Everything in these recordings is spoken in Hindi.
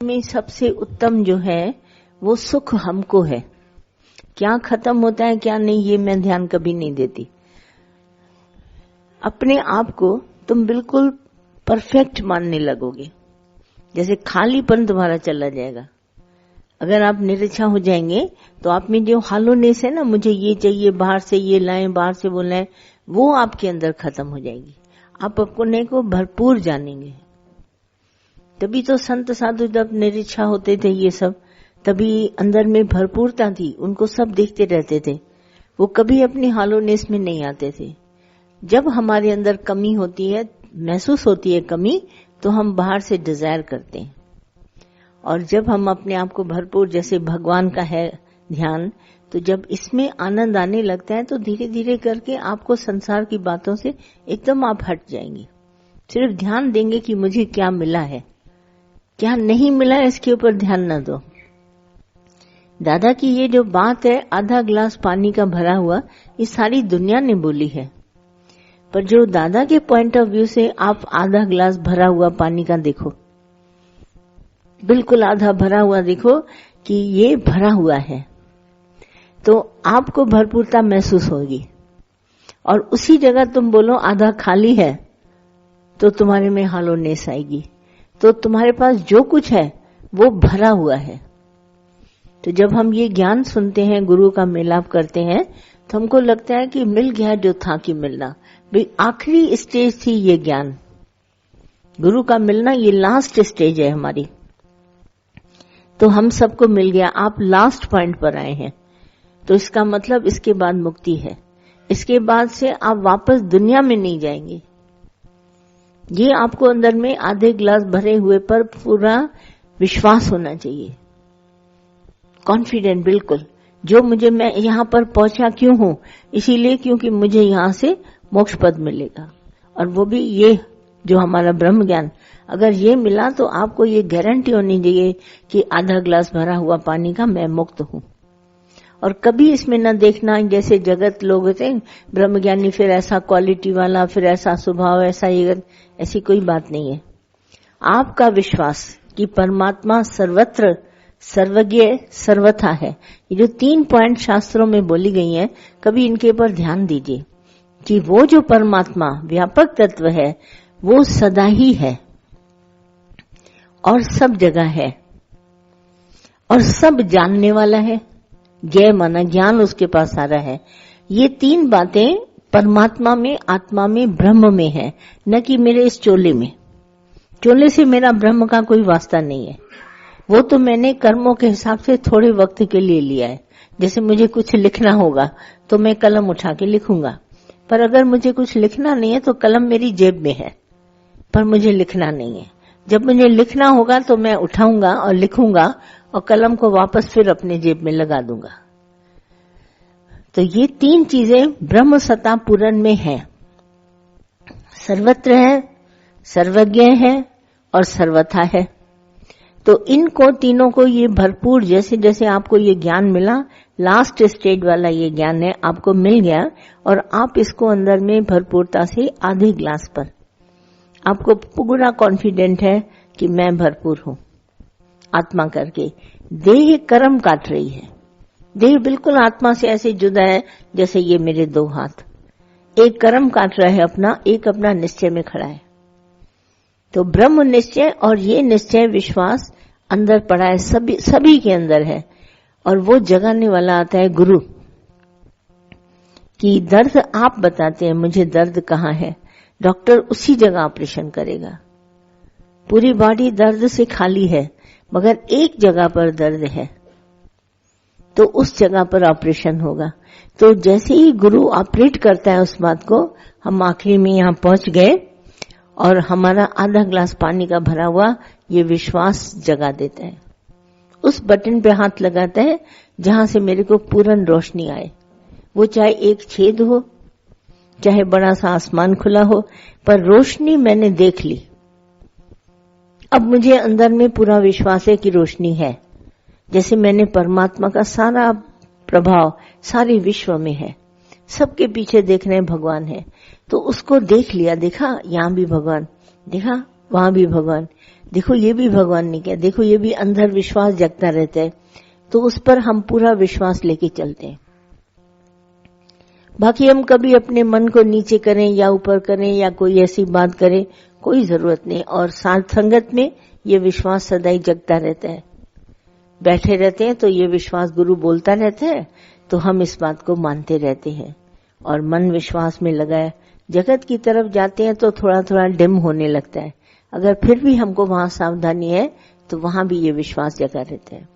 में सबसे उत्तम जो है वो सुख हमको है। क्या खत्म होता है क्या नहीं ये मैं ध्यान कभी नहीं देती। अपने आप को तुम बिल्कुल परफेक्ट मानने लगोगे, जैसे खालीपन तुम्हारा चला जाएगा। अगर आप निरीक्षा हो जाएंगे तो आप में जो हालोनेस है ना, मुझे ये चाहिए, बाहर से ये लाएं, बाहर से वो लाएं, वो आपके अंदर खत्म हो जाएगी। आप अपने को भरपूर जानेंगे। तभी तो संत साधु जब निरीक्षा होते थे ये सब, तभी अंदर में भरपूरता थी, उनको सब देखते रहते थे, वो कभी अपनी हालोनेस में नहीं आते थे। जब हमारे अंदर कमी होती है, महसूस होती है कमी, तो हम बाहर से डिजायर करते हैं। और जब हम अपने आप को भरपूर, जैसे भगवान का है ध्यान, तो जब इसमें आनंद आने लगता है तो धीरे धीरे करके आपको संसार की बातों से एकदम आप हट जाएंगे। सिर्फ ध्यान देंगे कि मुझे क्या मिला है, क्या नहीं मिला है, इसके ऊपर ध्यान न दो। दादा की ये जो बात है, आधा ग्लास पानी का भरा हुआ, ये सारी दुनिया ने बोली है, पर जो दादा के पॉइंट ऑफ व्यू से आप आधा ग्लास भरा हुआ पानी का देखो, बिल्कुल आधा भरा हुआ देखो कि ये भरा हुआ है, तो आपको भरपूरता महसूस होगी। और उसी जगह तुम बोलो आधा खाली है, तो तुम्हारे में हालोनेस आएगी। तो तुम्हारे पास जो कुछ है वो भरा हुआ है। तो जब हम ये ज्ञान सुनते हैं, गुरु का मिलाप करते हैं, तो हमको लगता है कि मिल गया जो था कि मिलना। आखिरी स्टेज थी ये ज्ञान, गुरु का मिलना, ये लास्ट स्टेज है हमारी। तो हम सबको मिल गया, आप लास्ट पॉइंट पर आए हैं, तो इसका मतलब इसके बाद मुक्ति है। इसके बाद से आप वापस दुनिया में नहीं जाएंगे। ये आपको अंदर में आधे ग्लास भरे हुए पर पूरा विश्वास होना चाहिए, कॉन्फिडेंट बिल्कुल। जो मुझे, मैं यहां पर पहुंचा क्यों हूं, इसीलिए क्योंकि मुझे यहां से मोक्ष पद मिलेगा। और वो भी ये जो हमारा ब्रह्म ज्ञान, अगर ये मिला तो आपको ये गारंटी होनी चाहिए कि आधा ग्लास भरा हुआ पानी का मैं मुक्त हूं। और कभी इसमें न देखना जैसे जगत लोग होते हैं ब्रह्मज्ञानी, फिर ऐसा क्वालिटी वाला, फिर ऐसा स्वभाव, ऐसा ये, ऐसी कोई बात नहीं है। आपका विश्वास कि परमात्मा सर्वत्र सर्वज्ञ सर्वथा है, ये जो 3 पॉइंट शास्त्रों में बोली गई हैं, कभी इनके ऊपर ध्यान दीजिए कि वो जो परमात्मा व्यापक तत्व है वो सदा ही है और सब जगह है और सब जानने वाला है। ज्ञ माना ज्ञान उसके पास सारा है। ये 3 बातें परमात्मा में, आत्मा में, ब्रह्म में है, न कि मेरे इस चोले में। चोले से मेरा ब्रह्म का कोई वास्ता नहीं है, वो तो मैंने कर्मों के हिसाब से थोड़े वक्त के लिए लिया है। जैसे मुझे कुछ लिखना होगा तो मैं कलम उठा के लिखूंगा, पर अगर मुझे कुछ लिखना नहीं है तो कलम मेरी जेब में है, पर मुझे लिखना नहीं है। जब मुझे लिखना होगा तो मैं उठाऊंगा और लिखूंगा और कलम को वापस फिर अपने जेब में लगा दूंगा। तो ये 3 चीजें ब्रह्म सत्ता पूर्ण में है, सर्वत्र है, सर्वज्ञ है और सर्वथा है। तो इनको तीनों को ये भरपूर, जैसे जैसे आपको ये ज्ञान मिला, लास्ट स्टेज वाला ये ज्ञान है, आपको मिल गया और आप इसको अंदर में भरपूरता से आधे ग्लास पर आपको पूरा कॉन्फिडेंट है कि मैं भरपूर हूं। आत्मा करके देह कर्म काट रही है, देह बिल्कुल आत्मा से ऐसे जुदा है जैसे ये मेरे 2 हाथ, एक कर्म काट रहा है अपना, एक अपना निश्चय में खड़ा है। तो ब्रह्म निश्चय और ये निश्चय विश्वास अंदर पड़ा है, सभी के अंदर है। और वो जगाने वाला आता है गुरु, कि दर्द आप बताते हैं मुझे दर्द कहाँ है, डॉक्टर उसी जगह ऑपरेशन करेगा। पूरी बॉडी दर्द से खाली है, मगर एक जगह पर दर्द है, तो उस जगह पर ऑपरेशन होगा। तो जैसे ही गुरु ऑपरेट करता है उस बात को, हम आखिरी में यहां पहुंच गए और हमारा आधा ग्लास पानी का भरा हुआ ये विश्वास जगा देता है। उस बटन पे हाथ लगाता है जहां से मेरे को पूर्ण रोशनी आए, वो चाहे एक छेद हो, चाहे बड़ा सा आसमान खुला हो, पर रोशनी मैंने देख ली। अब मुझे अंदर में पूरा विश्वास है कि रोशनी है, जैसे मैंने परमात्मा का सारा प्रभाव सारे विश्व में है, सबके पीछे देख रहे हैं भगवान है, तो उसको देख लिया, देखा यहां भी भगवान, देखा वहां भी भगवान, देखो ये भी भगवान ने किया, देखो ये भी अंदर विश्वास जगता रहता है, तो उस पर हम पूरा विश्वास लेके चलते हैं। बाकी हम कभी अपने मन को नीचे करें या ऊपर करें या कोई ऐसी बात करें, कोई जरूरत नहीं। और साथ संगत में ये विश्वास सदैव जगता रहता है। बैठे रहते हैं तो ये विश्वास गुरु बोलता रहता है, तो हम इस बात को मानते रहते हैं और मन विश्वास में लगा है। जगत की तरफ जाते हैं तो थोड़ा थोड़ा डिम होने लगता है, अगर फिर भी हमको वहां सावधानी है तो वहां भी ये विश्वास जगा रहता है।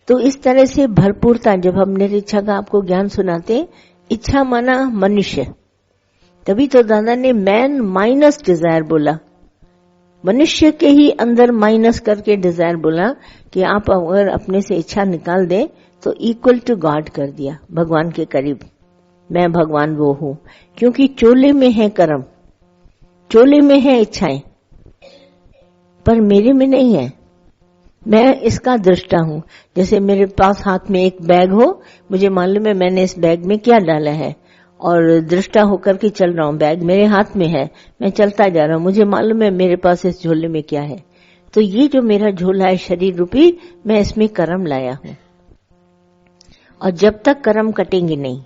तो इस तरह से भरपूरता, जब हम निरीक्षा का आपको ज्ञान सुनाते, इच्छा माना मनुष्य, तभी तो दादा ने मैन माइनस डिजायर बोला, मनुष्य के ही अंदर माइनस करके डिजायर बोला कि आप अगर अपने से इच्छा निकाल दें तो इक्वल टू गॉड कर दिया, भगवान के करीब। मैं भगवान वो हूं, क्योंकि चोले में है कर्म, चोले में है इच्छाएं, पर मेरे में नहीं है। मैं इसका दृष्टा हूं। जैसे मेरे पास हाथ में एक बैग हो, मुझे मालूम है मैंने इस बैग में क्या डाला है, और दृष्टा होकर के चल रहा हूं, बैग मेरे हाथ में है, मैं चलता जा रहा हूं, मुझे मालूम है मेरे पास इस झोले में क्या है। तो ये जो मेरा झोला है शरीर रूपी, मैं इसमें कर्म लाया हूं, और जब तक कर्म कटेंगे नहीं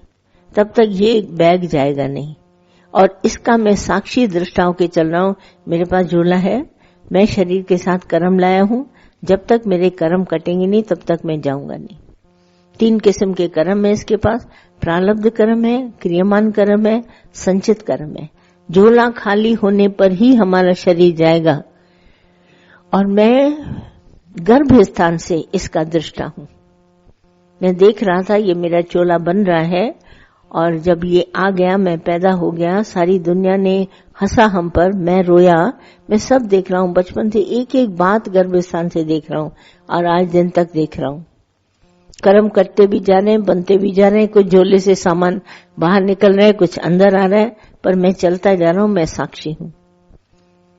तब तक ये बैग जाएगा नहीं। और इसका मैं साक्षी दृष्टा होकर चल रहा हूं, मेरे पास झोला है, मैं शरीर के साथ कर्म लाया हूं, जब तक मेरे कर्म कटेंगे नहीं तब तक मैं जाऊंगा नहीं। 3 किस्म के कर्म है इसके पास, प्रारब्ध कर्म है, क्रियमान कर्म है, संचित कर्म है। झोला खाली होने पर ही हमारा शरीर जाएगा। और मैं गर्भ स्थान से इसका दृष्टा हूं। मैं देख रहा था ये मेरा चोला बन रहा है, और जब ये आ गया, मैं पैदा हो गया, सारी दुनिया ने हंसा हम पर, मैं रोया, मैं सब देख रहा हूं। बचपन से एक एक बात गर्भस्थान से देख रहा हूं, और आज दिन तक देख रहा हूं। कर्म करते भी जा रहे हैं, बनते भी जा रहे हैं, कुछ झोले से सामान बाहर निकल रहा है, कुछ अंदर आ रहा है, पर मैं चलता जा रहा हूं। मैं साक्षी हूं,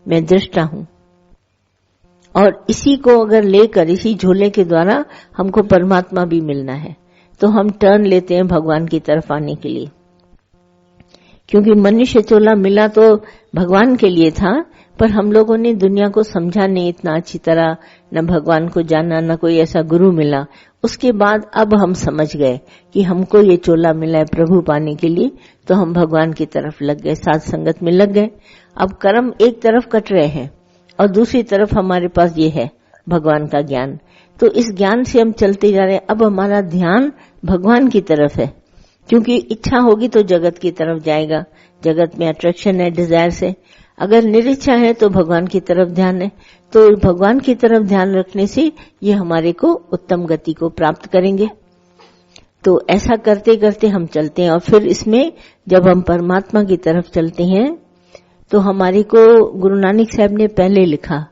मैं दृष्टा हूं। और इसी को अगर लेकर, इसी झोले के द्वारा हमको परमात्मा भी मिलना है, तो हम टर्न लेते हैं भगवान की तरफ आने के लिए। क्योंकि मनुष्य चोला मिला तो भगवान के लिए था, पर हम लोगों ने दुनिया को समझा नहीं इतना अच्छी तरह, न भगवान को जाना, न कोई ऐसा गुरु मिला। उसके बाद अब हम समझ गए कि हमको ये चोला मिला है प्रभु पाने के लिए, तो हम भगवान की तरफ लग गए, साथ संगत में लग गए। अब कर्म एक तरफ कट रहे हैं और दूसरी तरफ हमारे पास ये है भगवान का ज्ञान। तो इस ज्ञान से हम चलते जा रहे हैं। अब हमारा ध्यान भगवान की तरफ है, क्योंकि इच्छा होगी तो जगत की तरफ जाएगा, जगत में अट्रैक्शन है डिजायर से। अगर निरीच्छा है तो भगवान की तरफ ध्यान है, तो भगवान की तरफ ध्यान रखने से ये हमारे को उत्तम गति को प्राप्त करेंगे। तो ऐसा करते करते हम चलते हैं। और फिर इसमें जब हम परमात्मा की तरफ चलते हैं, तो हमारे को गुरु नानक साहब ने पहले लिखा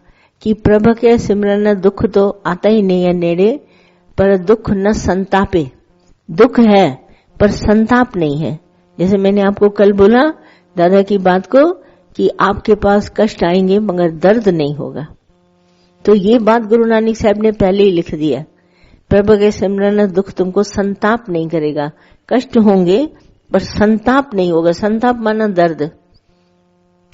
कि प्रभ के सिमरन दुख तो आता ही नहीं है नेड़े, पर दुख न संतापे। दुख है पर संताप नहीं है। जैसे मैंने आपको कल बोला दादा की बात को, कि आपके पास कष्ट आएंगे मगर दर्द नहीं होगा। तो ये बात गुरु नानक साहब ने पहले ही लिख दिया। प्रभु के सिमरन दुख तुमको संताप नहीं करेगा, कष्ट होंगे पर संताप नहीं होगा। संताप माना दर्द,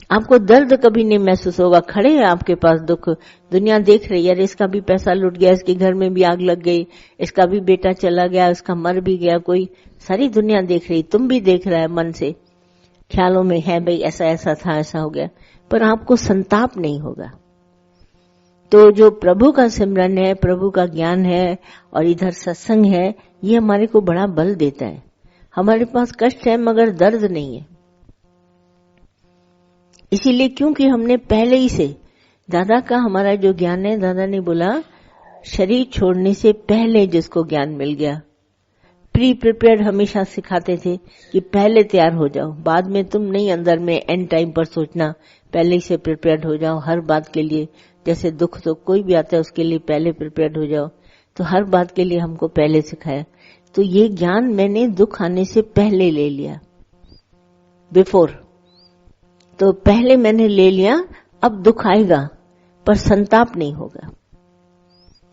आपको दर्द कभी नहीं महसूस होगा। खड़े हैं आपके पास दुख, दुनिया देख रही है, अरे इसका भी पैसा लुट गया, इसके घर में भी आग लग गई, इसका भी बेटा चला गया, इसका मर भी गया कोई, सारी दुनिया देख रही, तुम भी देख रहा है, मन से ख्यालों में है भाई ऐसा ऐसा था, ऐसा हो गया, पर आपको संताप नहीं होगा। तो जो प्रभु का सिमरन है, प्रभु का ज्ञान है और इधर सत्संग है, ये हमारे को बड़ा बल देता है। हमारे पास कष्ट है मगर दर्द नहीं है। इसीलिए क्योंकि हमने पहले ही से दादा का हमारा जो ज्ञान है, दादा ने बोला शरीर छोड़ने से पहले जिसको ज्ञान मिल गया, प्री प्रिपेयर्ड हमेशा सिखाते थे कि पहले तैयार हो जाओ, बाद में तुम नहीं अंदर में एंड टाइम पर सोचना, पहले से प्रिपेयर्ड हो जाओ हर बात के लिए। जैसे दुख तो कोई भी आता है उसके लिए पहले प्रिपेयर्ड हो जाओ, तो हर बात के लिए हमको पहले सिखाया। तो ये ज्ञान मैंने दुख आने से पहले ले लिया, बिफोर। तो पहले मैंने ले लिया, अब दुख आएगा पर संताप नहीं होगा।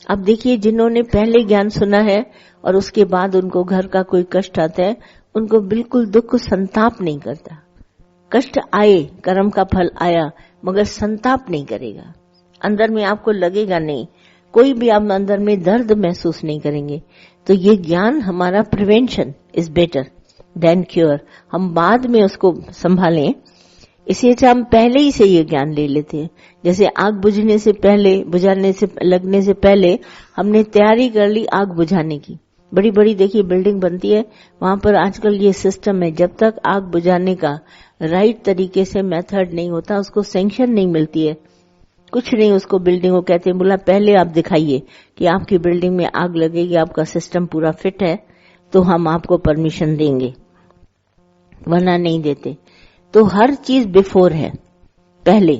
अब देखिए जिन्होंने पहले ज्ञान सुना है और उसके बाद उनको घर का कोई कष्ट आता है, उनको बिल्कुल दुख संताप नहीं करता। कष्ट आए, कर्म का फल आया, मगर संताप नहीं करेगा। अंदर में आपको लगेगा नहीं, कोई भी आप अंदर में दर्द महसूस नहीं करेंगे। तो ये ज्ञान हमारा prevention is better than cure. हम बाद में उसको संभालें, इसलिए से हम पहले ही से ये ज्ञान ले लेते हैं। जैसे आग बुझाने से लगने से पहले हमने तैयारी कर ली आग बुझाने की। बड़ी बड़ी देखिए बिल्डिंग बनती है, वहां पर आजकल ये सिस्टम है, जब तक आग बुझाने का राइट तरीके से मेथड नहीं होता उसको सैंक्शन नहीं मिलती है, कुछ नहीं। उसको बिल्डिंग को कहते हैं, बोला पहले आप दिखाइए कि आपकी बिल्डिंग में आग लगेगी, आपका सिस्टम पूरा फिट है, तो हम आपको परमिशन देंगे, वरना नहीं देते। तो हर चीज बिफोर है, पहले।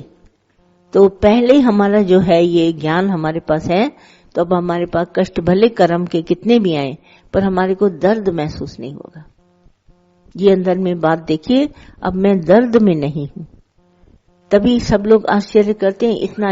तो पहले हमारा जो है ये ज्ञान हमारे पास है, तो अब हमारे पास कष्ट भले कर्म के कितने भी आए पर हमारे को दर्द महसूस नहीं होगा। ये अंदर में बात देखिए, अब मैं दर्द में नहीं हूं। तभी सब लोग आश्चर्य करते हैं, इतना